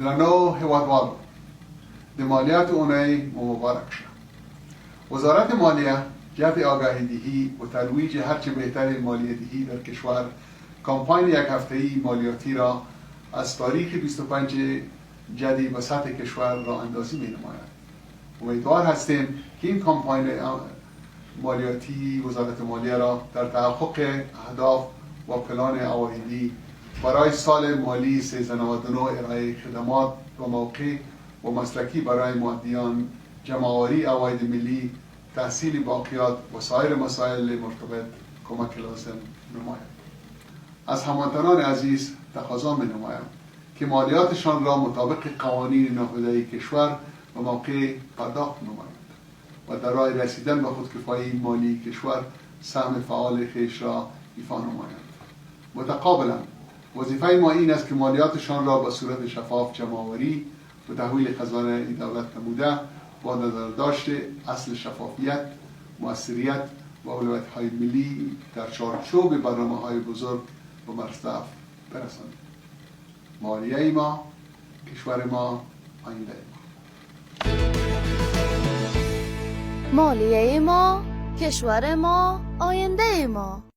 درنو هیوادوالو د مالیات اونای مبارک شد. وزارت مالیه جهت آگاهی دهی و ترویج هرچه بهتر مالیه دهی در کشور کمپاین یک هفته‌ای مالیاتی را از تاریخ 25 جدی به سطح کشور راه اندازی می نماید. امیدوار هستیم که این کمپاین مالیاتی وزارت مالیه را در تحقق اهداف و پلان عوایدی برای سال مالی 1399 ارائه خدمات و موقع و مسلکی برای مادیان، جمع‌آوری عواید ملی، تحصیل باقیات و سایر مسائل مرتبط کمک لازم نماید. از هموطنان عزیز تقاضا می نمایم که مالیاتشان را مطابق قوانین نهادهای کشور و موقع پرداخت نمایند و در راه رسیدن به خودکفایی مالی کشور سهم فعال خویش را ایفا نمایند. متقابلا وظیفه ما این است که مالیاتشان را به صورت شفاف جمع‌آوری و تحویل خزانه دولت نموده با نظر داشته اصل شفافیت، مؤثریت و اولویت‌های ملی در چارچوب برنامه‌های بزرگ و مصرف برسانیم. مالیه ما، کشور ما، آینده ما. مالیه ما، کشور ما، آینده ما.